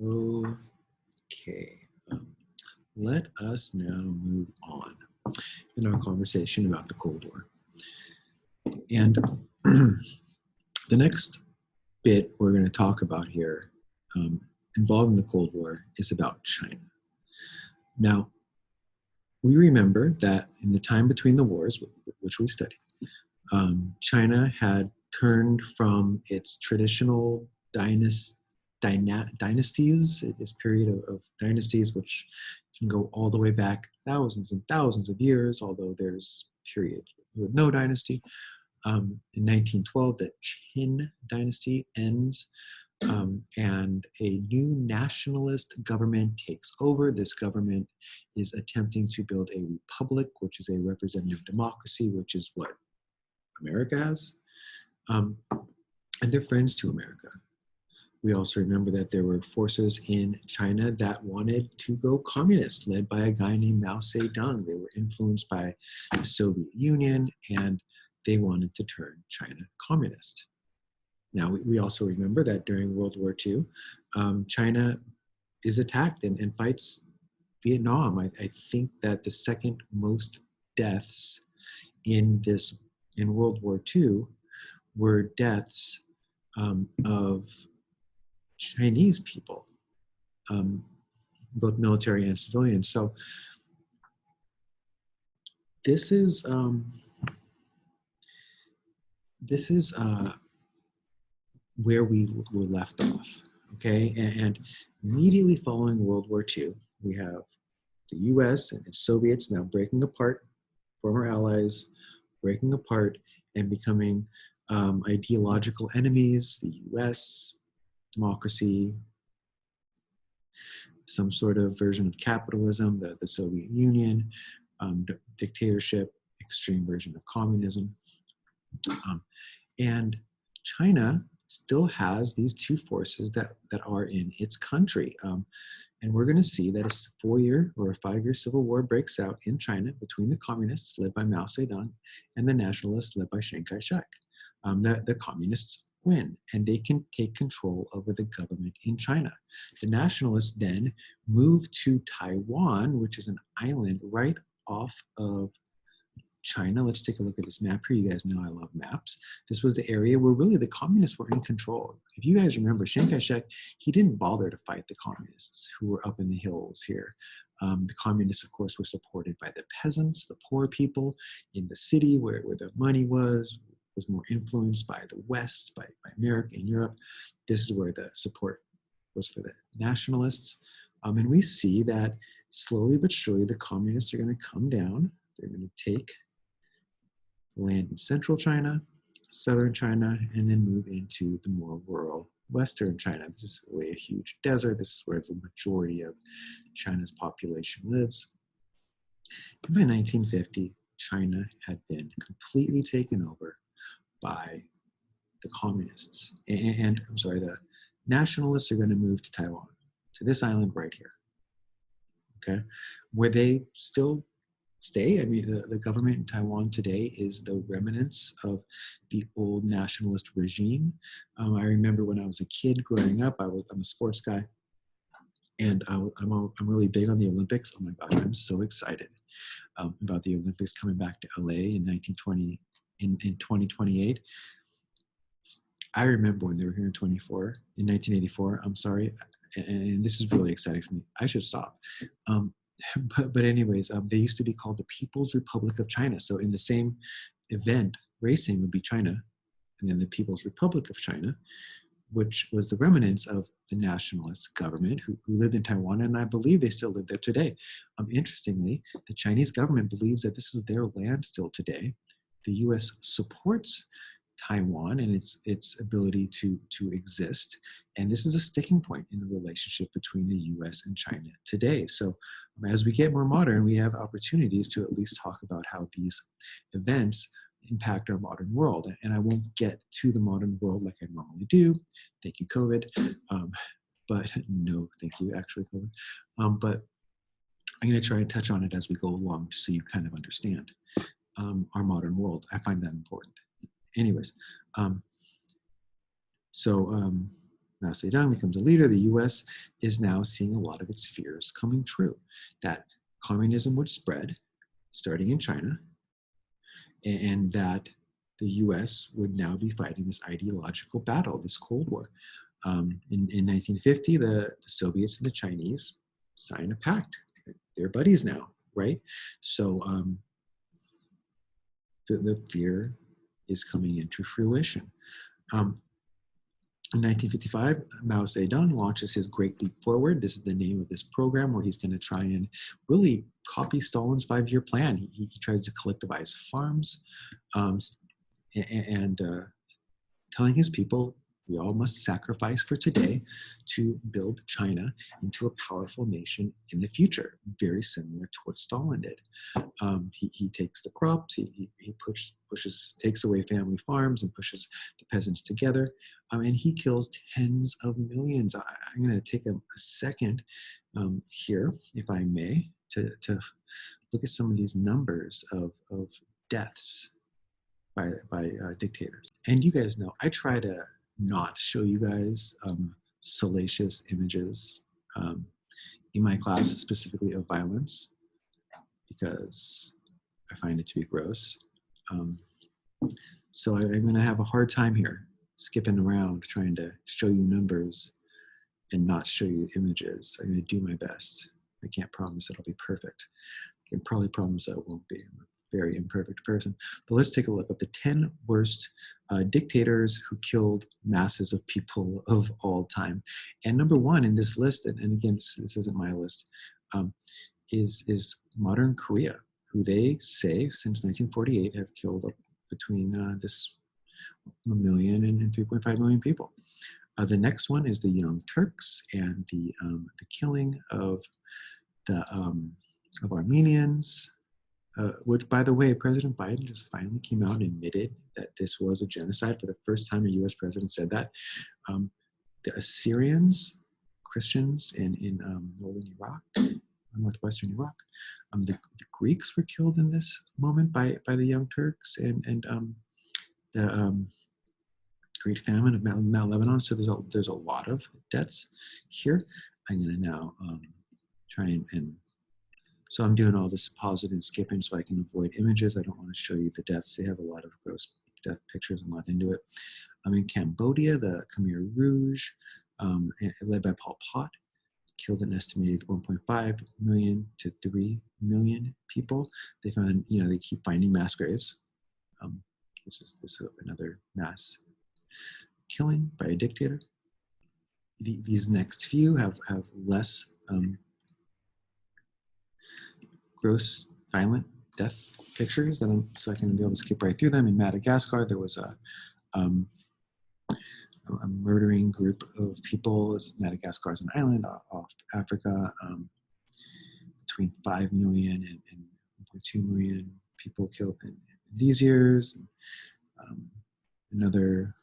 Okay. Let us now move on in our conversation about the Cold War. And the next bit we're going to talk about here involving the Cold War is about China. Now, we remember that in the time between the wars, which we studied, China had turned from its traditional dynasties, this period of dynasties, which can go all the way back thousands and thousands of years, although there's period with no dynasty. In 1912, the Qin dynasty ends, and a new nationalist government takes over. This government is attempting to build a republic, which is a representative democracy, which is what America has. And they're friends to America. We also remember that there were forces in China that wanted to go communist, led by a guy named Mao Zedong. They were influenced by the Soviet Union, and they wanted to turn China communist. Now, we also remember that during World War II, China is attacked and fights Vietnam. I think that the second most deaths in World War II were deaths of Chinese people, both military and civilian. So this is where we were left off, okay? And immediately following World War II, we have the US and the Soviets now breaking apart, former allies breaking apart and becoming ideological enemies. The US, democracy, some sort of version of capitalism, the Soviet Union, dictatorship, extreme version of communism. And China still has these two forces that are in its country. And we're going to see that a 4-year or a 5-year civil war breaks out in China between the communists led by Mao Zedong and the nationalists led by Chiang Kai-shek. The communists win, and they can take control over the government in China. The nationalists then move to Taiwan, which is an island right off of China. Let's take a look at this map here. You guys know I love maps. This was the area where really the communists were in control. If you guys remember, Chiang Kai-shek, he didn't bother to fight the communists who were up in the hills here. The communists, of course, were supported by the peasants, the poor people in the city where the money was more influenced by the West, by America and Europe. This is where the support was for the nationalists. And we see that slowly but surely the communists are going to come down. They're going to take land in central China, southern China, and then move into the more rural western China. This is really a huge desert. This is where the majority of China's population lives. And by 1950, China had been completely taken over by the communists. And I'm sorry, the nationalists are going to move to Taiwan, to this island right here, okay, where they still stay. I mean, the government in Taiwan today is the remnants of the old nationalist regime. I remember when I was a kid growing up, I'm a sports guy, and I'm really big on the Olympics. Oh my gosh, I'm so excited about the Olympics coming back to LA in 2028. I remember when they were here in 1984. I'm sorry, and this is really exciting for me. I should stop. But anyways, they used to be called the People's Republic of China. So in the same event, racing would be China, and then the People's Republic of China, which was the remnants of the nationalist government who lived in Taiwan, and I believe they still live there today. Interestingly, the Chinese government believes that this is their land still today. The U.S. supports Taiwan and its ability to exist, and this is a sticking point in the relationship between the U.S. and China today. So as we get more modern, we have opportunities to at least talk about how these events impact our modern world. And I won't get to the modern world like I normally do. Thank you, COVID. But no, thank you, actually, COVID. But I'm going to try and touch on it as we go along so you kind of understand our modern world. I find that important. Anyways, Mao Zedong becomes a leader, the US is now seeing a lot of its fears coming true, that communism would spread, starting in China, and that the US would now be fighting this ideological battle, this Cold War. In 1950, the Soviets and the Chinese signed a pact. They're buddies now, right? So the fear is coming into fruition. In 1955, Mao Zedong launches his Great Leap Forward. This is the name of this program where he's going to try and really copy Stalin's 5-year plan. He tries to collectivize farms and telling his people, we all must sacrifice for today to build China into a powerful nation in the future, very similar to what Stalin did. He takes the crops, he takes away family farms and pushes the peasants together, and he kills tens of millions. I'm going to take a second here, if I may, to look at some of these numbers of deaths by dictators. And you guys know, I try to not show you guys salacious images in my class, specifically of violence, because I find it to be gross. So I'm going to have a hard time here skipping around trying to show you numbers and not show you images. I'm going to do my best. I can't promise it'll be perfect. I can probably promise I won't be. I'm a very imperfect person. But let's take a look at the 10 worst dictators who killed masses of people of all time. And number one in this list, and again, this isn't my list, is modern Korea, who they say since 1948 have killed between this 1 million and 3.5 million people. The next one is the Young Turks and the killing of Armenians, which, by the way, President Biden just finally came out and admitted that this was a genocide. For the first time, a U.S. president said that. The Assyrians, Christians in northern Iraq, northwestern Iraq, the Greeks were killed in this moment by the Young Turks, and the Great Famine of Mount Lebanon. So there's a lot of deaths here. I'm going to now try and so I'm doing all this pausing and skipping so I can avoid images. I don't want to show you the deaths. They have a lot of gross death pictures. I'm not into it. I'm in Cambodia, the Khmer Rouge, led by Pol Pot, killed an estimated 1.5 million to 3 million people. They found, they keep finding mass graves. This is another mass killing by a dictator. These next few have less gross, violent death pictures, so I can be able to skip right through them. In Madagascar, there was a murdering group of people. Madagascar is an island off Africa. Between 5 million and 1.2 million people killed in these years. Another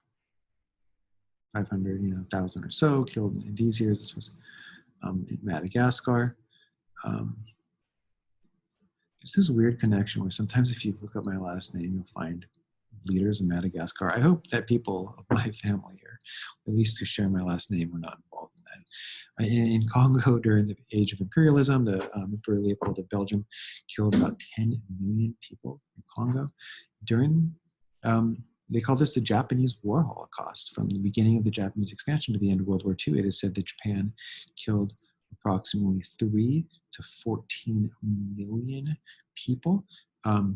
500,000 or so killed in these years. This was in Madagascar. There's this weird connection where sometimes if you look up my last name, you'll find leaders in Madagascar. I hope that people of my family here, at least who share my last name, were not involved in that. In Congo, during the age of imperialism, the Emperor Leopold of Belgium killed about 10 million people in Congo. They call this the Japanese War Holocaust. From the beginning of the Japanese expansion to the end of World War II, it is said that Japan killed approximately 3 to 14 million people. A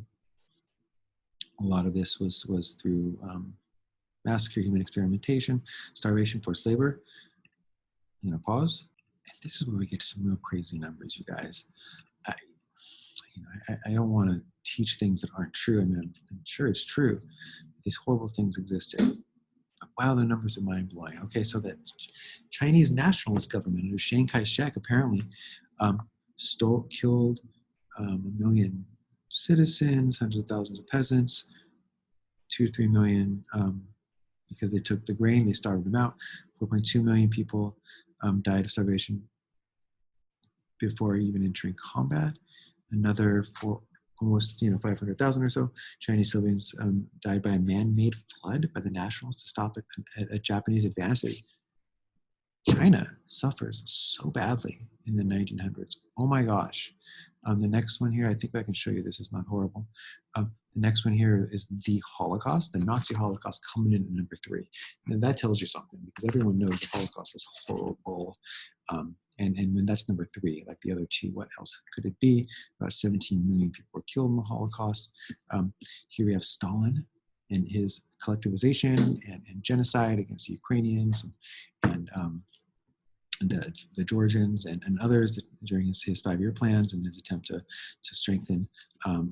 lot of this was through massacre, human experimentation, starvation, forced labor. Pause. And this is where we get some real crazy numbers, you guys. I don't want to teach things that aren't true. I mean, I'm sure it's true. These horrible things existed. But wow, the numbers are mind-blowing. Okay, so the Chinese nationalist government under Chiang Kai-shek apparently killed 1 million citizens, hundreds of thousands of peasants, 2 to 3 million because they took the grain, they starved them out. 4.2 million people died of starvation before even entering combat. Another almost 500,000 or so Chinese civilians died by a man-made flood by the nationalists to stop a Japanese advance. China suffers so badly in the 1900s. Oh my gosh. The next one here, I think I can show you this is not horrible. The next one here is the Holocaust, the Nazi Holocaust, coming in at number 3. And that tells you something, because everyone knows the Holocaust was horrible. And when that's number 3, like the other two, what else could it be? About 17 million people were killed in the Holocaust. Here we have Stalin and his collectivization and genocide against the Ukrainians and the Georgians and others during his 5-year plans and his attempt to strengthen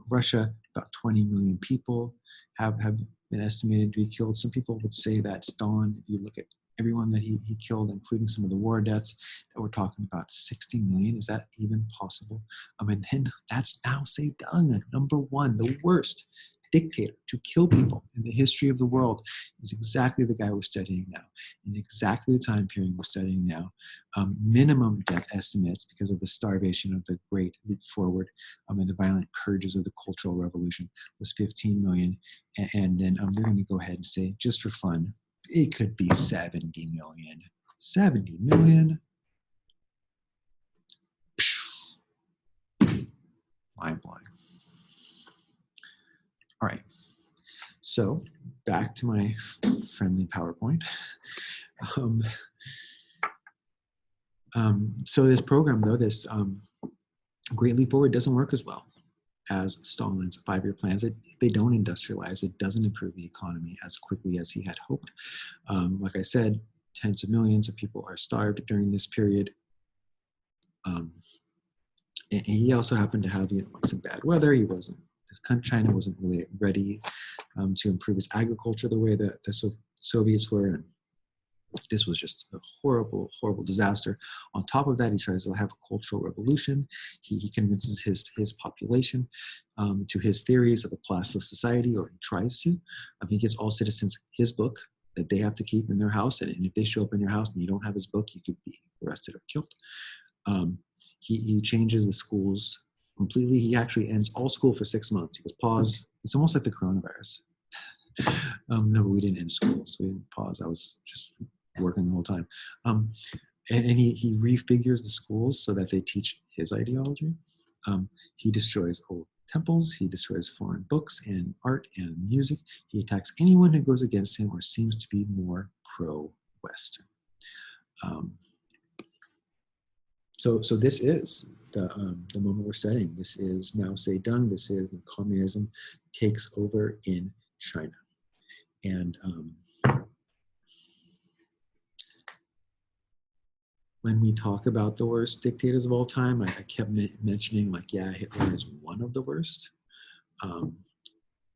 Russia. About 20 million people have been estimated to be killed. Some people would say that Stalin, if you look at everyone that he killed, including some of the war deaths, that we're talking about 60 million. Is that even possible? And then that's Mao Zedong, number 1, the worst dictator to kill people in the history of the world, is exactly the guy we're studying now, in exactly the time period we're studying now. Minimum death estimates because of the starvation of the Great Leap Forward and the violent purges of the Cultural Revolution was 15 million. And then they're going to go ahead and say, just for fun, it could be 70 million. 70 million. Mind blowing. All right. So back to my friendly PowerPoint. So this program, though, this Great Leap Forward doesn't work as well as Stalin's 5-year plans. They don't industrialize. It doesn't improve the economy as quickly as he had hoped. Like I said, tens of millions of people are starved during this period. And he also happened to have, like some bad weather. China wasn't really ready to improve its agriculture the way that the Soviets were. And this was just a horrible, horrible disaster. On top of that, he tries to have a cultural revolution. He convinces his population to his theories of a classless society, or he tries to. He gives all citizens his book that they have to keep in their house. And if they show up in your house and you don't have his book, you could be arrested or killed. He changes the schools completely. He actually ends all school for 6 months. He goes, pause. It's almost like the coronavirus. No, we didn't end school, so we didn't pause. I was just working the whole time. And he refigures the schools so that they teach his ideology. He destroys old temples. He destroys foreign books and art and music. He attacks anyone who goes against him or seems to be more pro-Western. So this is the moment we're studying. This is Mao Zedong. This is when communism takes over in China. And when we talk about the worst dictators of all time, I kept mentioning, like, yeah, Hitler is one of the worst.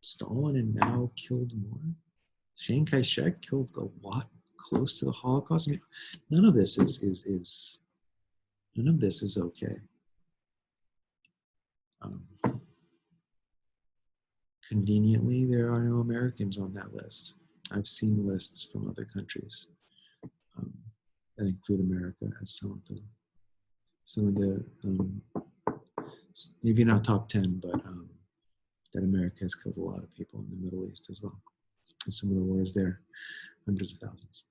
Stalin and Mao killed more. Chiang Kai-shek killed a lot close to the Holocaust. I mean, none of this is okay. Conveniently, there are no Americans on that list. I've seen lists from other countries that include America as some of the maybe not top 10, but that America has killed a lot of people in the Middle East as well. And some of the wars there, hundreds of thousands.